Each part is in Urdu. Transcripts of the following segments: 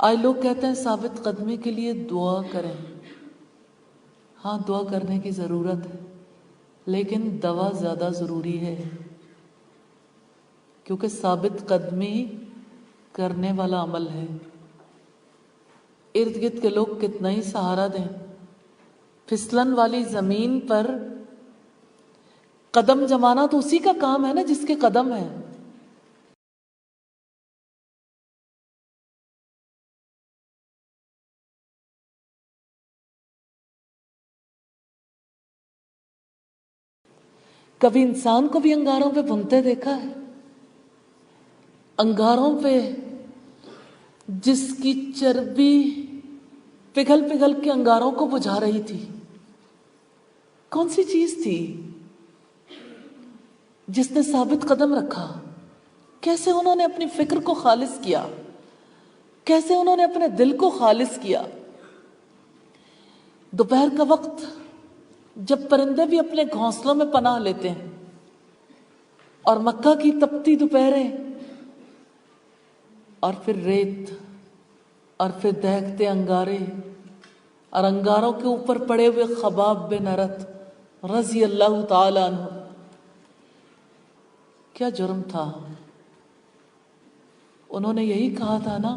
آج لوگ کہتے ہیں ثابت قدمی کے لیے دعا کریں. ہاں دعا کرنے کی ضرورت ہے، لیکن دوا زیادہ ضروری ہے، کیونکہ ثابت قدمی کرنے والا عمل ہے. ارد گرد کے لوگ کتنا ہی سہارا دیں، پھسلن والی زمین پر قدم جمانا تو اسی کا کام ہے نا جس کے قدم ہے. کبھی انسان کو بھی انگاروں پہ بھونتے دیکھا ہے؟ انگاروں پہ جس کی چربی پگھل پگھل کے انگاروں کو بجھا رہی تھی، کون سی چیز تھی جس نے ثابت قدم رکھا؟ کیسے انہوں نے اپنی فکر کو خالص کیا، کیسے انہوں نے اپنے دل کو خالص کیا. دوپہر کا وقت جب پرندے بھی اپنے گھونسلوں میں پناہ لیتے ہیں، اور مکہ کی تپتی دوپہریں، اور پھر ریت، اور پھر دہکتے انگارے، اور انگاروں کے اوپر پڑے ہوئے خباب بن ارت رضی اللہ تعالی عنہ. کیا جرم تھا؟ انہوں نے یہی کہا تھا نا،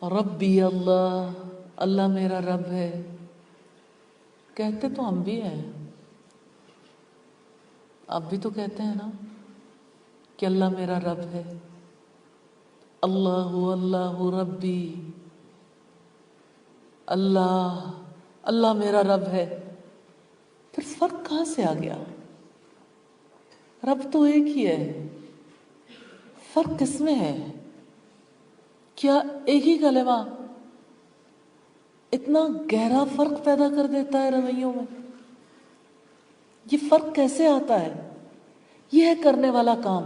ربی اللہ، اللہ میرا رب ہے. کہتے تو ہم بھی ہیں، آپ بھی تو کہتے ہیں نا کہ اللہ میرا رب ہے. اللہ اللہ ربی، اللہ اللہ میرا رب ہے. پھر فرق کہاں سے آ گیا؟ رب تو ایک ہی ہے، فرق کس میں ہے؟ کیا ایک ہی کلمہ اتنا گہرا فرق پیدا کر دیتا ہے رویوں میں؟ یہ فرق کیسے آتا ہے؟ یہ ہے کرنے والا کام.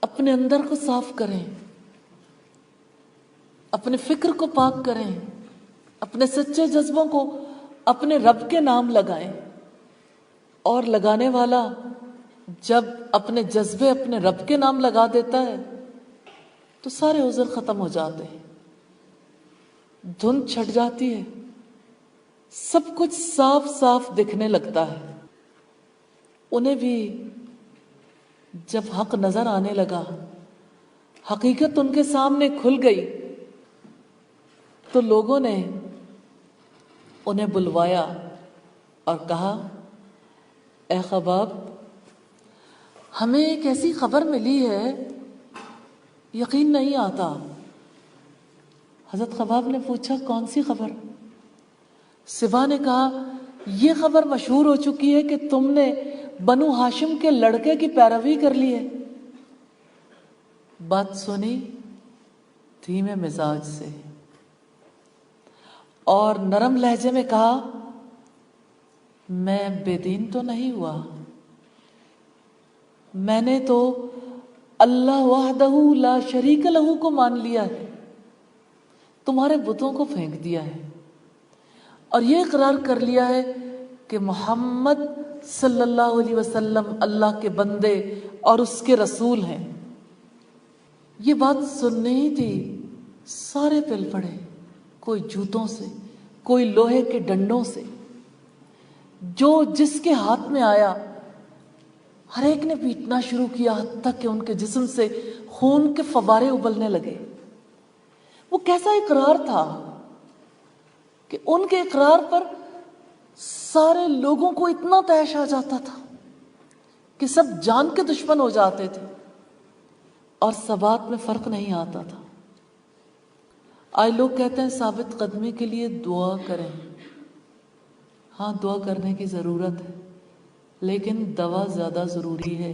اپنے اندر کو صاف کریں، اپنے فکر کو پاک کریں، اپنے سچے جذبوں کو اپنے رب کے نام لگائیں. اور لگانے والا جب اپنے جذبے اپنے رب کے نام لگا دیتا ہے تو سارے عذر ختم ہو جاتے ہیں، دھند چھٹ جاتی ہے، سب کچھ صاف صاف دکھنے لگتا ہے. انہیں بھی جب حق نظر آنے لگا، حقیقت ان کے سامنے کھل گئی، تو لوگوں نے انہیں بلوایا اور کہا، اے خباب، ہمیں ایک ایسی خبر ملی ہے، یقین نہیں آتا. حضرت خباب نے پوچھا، کون سی خبر؟ سبا نے کہا، یہ خبر مشہور ہو چکی ہے کہ تم نے بنو ہاشم کے لڑکے کی پیروی کر لی ہے. بات سنی دھیمے مزاج سے اور نرم لہجے میں کہا، میں بے دین تو نہیں ہوا، میں نے تو اللہ وحدہ لا شریک لہ کو مان لیا ہے، تمہارے بتوں کو پھینک دیا ہے، اور یہ اقرار کر لیا ہے کہ محمد صلی اللہ علیہ وسلم اللہ کے بندے اور اس کے رسول ہیں. یہ بات سننی ہی تھی، سارے پل پڑے، کوئی جوتوں سے، کوئی لوہے کے ڈنڈوں سے. جو جس کے ہاتھ میں آیا ہر ایک نے پیٹنا شروع کیا، حتیٰ کہ ان کے جسم سے خون کے فوارے ابلنے لگے. وہ کیسا اقرار تھا کہ ان کے اقرار پر سارے لوگوں کو اتنا طیش آ جاتا تھا کہ سب جان کے دشمن ہو جاتے تھے، اور ثبات میں فرق نہیں آتا تھا. آج لوگ کہتے ہیں ثابت قدمی کے لیے دعا کریں. ہاں دعا کرنے کی ضرورت ہے، لیکن دوا زیادہ ضروری ہے،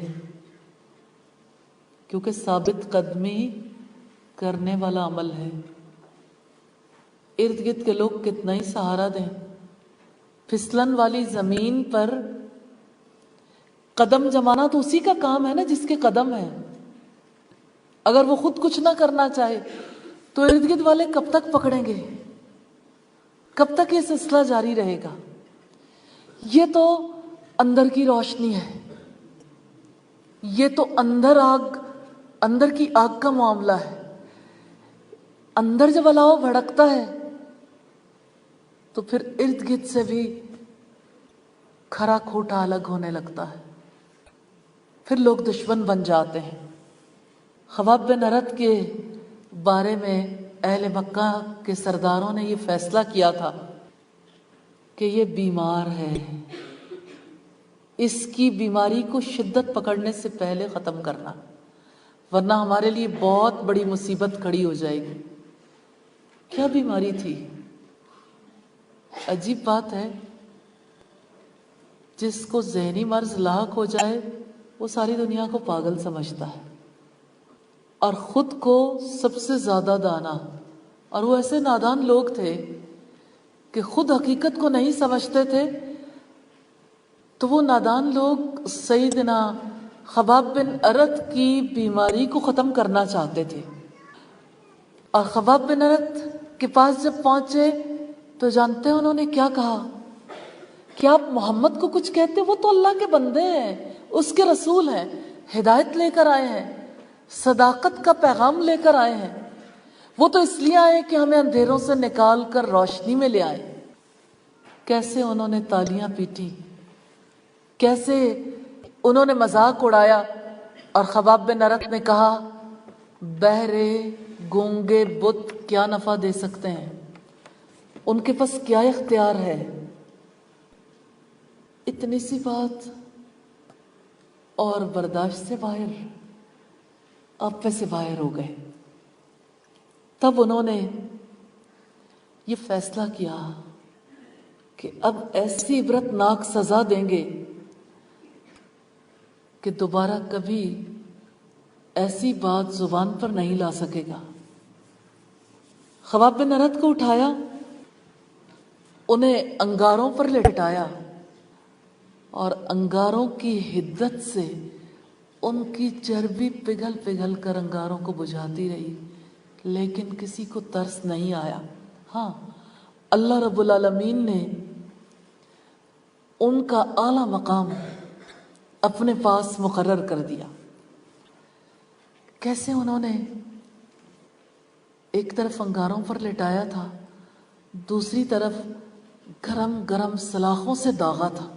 کیونکہ ثابت قدمی کرنے والا عمل ہے. ارد گرد کے لوگ کتنا ہی سہارا دیں، پھسلن والی زمین پر قدم جمانا تو اسی کا کام ہے نا جس کے قدم ہے. اگر وہ خود کچھ نہ کرنا چاہے تو ارد گرد والے کب تک پکڑیں گے؟ کب تک یہ سلسلہ جاری رہے گا؟ یہ تو اندر کی روشنی ہے، یہ تو اندر آگ اندر کی آگ کا معاملہ ہے. اندر جب الاؤ بھڑکتا ہے تو پھر ارد گرد سے بھی کھرا کھوٹا الگ ہونے لگتا ہے، پھر لوگ دشمن بن جاتے ہیں. خباب بن ارت کے بارے میں اہل مکہ کے سرداروں نے یہ فیصلہ کیا تھا کہ یہ بیمار ہے، اس کی بیماری کو شدت پکڑنے سے پہلے ختم کرنا، ورنہ ہمارے لیے بہت بڑی مصیبت کھڑی ہو جائے گی. کیا بیماری تھی؟ عجیب بات ہے، جس کو ذہنی مرض لاحق ہو جائے وہ ساری دنیا کو پاگل سمجھتا ہے اور خود کو سب سے زیادہ دانا. اور وہ ایسے نادان لوگ تھے کہ خود حقیقت کو نہیں سمجھتے تھے، تو وہ نادان لوگ سیدنا خباب بن ارت کی بیماری کو ختم کرنا چاہتے تھے. اور خباب بن ارت کے پاس جب پہنچے تو جانتے ہیں انہوں نے کیا کہا؟ کیا آپ محمد کو کچھ کہتے؟ وہ تو اللہ کے بندے ہیں، اس کے رسول ہیں، ہدایت لے کر آئے ہیں، صداقت کا پیغام لے کر آئے ہیں. وہ تو اس لیے آئے کہ ہمیں اندھیروں سے نکال کر روشنی میں لے آئے. کیسے انہوں نے تالیاں پیٹی، کیسے انہوں نے مذاق اڑایا. اور خباب بن ارت نے کہا بہرے گونگے بت کیا نفع دے سکتے ہیں، ان کے پاس کیا اختیار ہے. اتنی سی بات اور برداشت سے باہر، آپے سے باہر ہو گئے. تب انہوں نے یہ فیصلہ کیا کہ اب ایسی عبرتناک سزا دیں گے کہ دوبارہ کبھی ایسی بات زبان پر نہیں لا سکے گا. خباب بن ارت کو اٹھایا، انہیں انگاروں پر لٹایا اور انگاروں کی حدت سے ان کی چربی پگھل پگھل کر انگاروں کو بجھاتی رہی، لیکن کسی کو ترس نہیں آیا. ہاں، اللہ رب العالمین نے ان کا اعلیٰ مقام اپنے پاس مقرر کر دیا. کیسے انہوں نے ایک طرف انگاروں پر لٹایا تھا، دوسری طرف گرم گرم سلاخوں سے داغا تھا.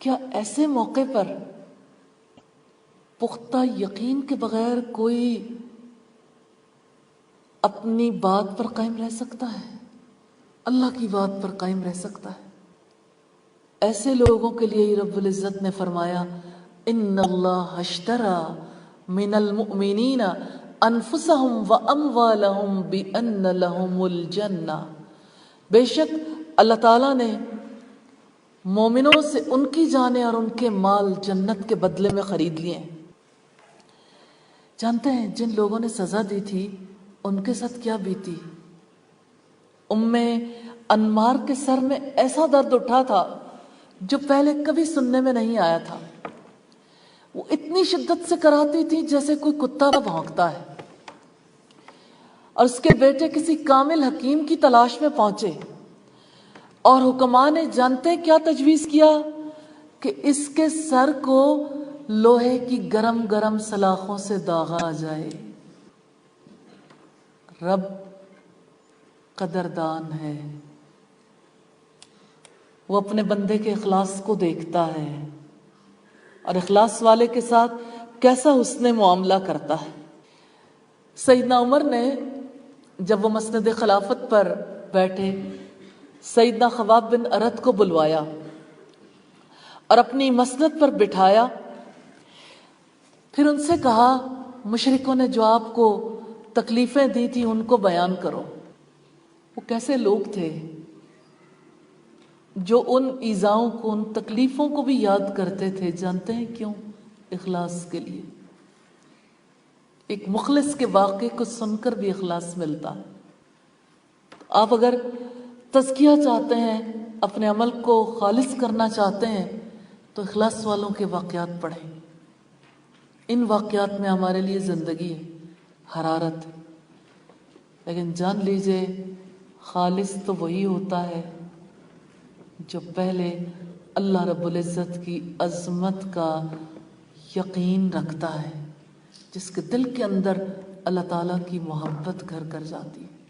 کیا ایسے موقع پر پختہ یقین کے بغیر کوئی اپنی بات پر قائم رہ سکتا ہے؟ اللہ کی بات پر قائم رہ سکتا ہے؟ ایسے لوگوں کے لیے ہی رب العزت نے فرمایا ان اللہ اشترى من المؤمنین انفسهم واموالهم بان لهم الجنہ. بے شک اللہ تعالیٰ نے مومنوں سے ان کی جانیں اور ان کے مال جنت کے بدلے میں خرید لیے ہیں. جانتے ہیں جن لوگوں نے سزا دی تھی ان کے ساتھ کیا بیتی؟ انمار کے سر میں ایسا درد اٹھا تھا جو پہلے کبھی سننے میں نہیں آیا تھا. وہ اتنی شدت سے کراتی تھی جیسے کوئی کتا بھونکتا ہے. اور اس کے بیٹے کسی کامل حکیم کی تلاش میں پہنچے اور حکمان نے جانتے کیا تجویز کیا کہ اس کے سر کو لوہے کی گرم گرم سلاخوں سے داغا جائے. رب قدردان ہے، وہ اپنے بندے کے اخلاص کو دیکھتا ہے اور اخلاص والے کے ساتھ کیسا حسن معاملہ کرتا ہے. سیدنا عمر نے جب وہ مسند خلافت پر بیٹھے سیدنا خباب بن ارت کو بلوایا اور اپنی مسند پر بٹھایا. پھر ان سے کہا مشرکوں نے جو آپ کو تکلیفیں دی تھی ان کو بیان کرو. وہ کیسے لوگ تھے جو ان ایذاؤں کو، ان تکلیفوں کو بھی یاد کرتے تھے. جانتے ہیں کیوں؟ اخلاص کے لیے. ایک مخلص کے واقعے کو سن کر بھی اخلاص ملتا ہے. آپ اگر تزکیہ چاہتے ہیں، اپنے عمل کو خالص کرنا چاہتے ہیں تو اخلاص والوں کے واقعات پڑھیں. ان واقعات میں ہمارے لیے زندگی حرارت. لیکن جان لیجئے خالص تو وہی ہوتا ہے جو پہلے اللہ رب العزت کی عظمت کا یقین رکھتا ہے، جس کے دل کے اندر اللہ تعالیٰ کی محبت گھر کر جاتی ہے۔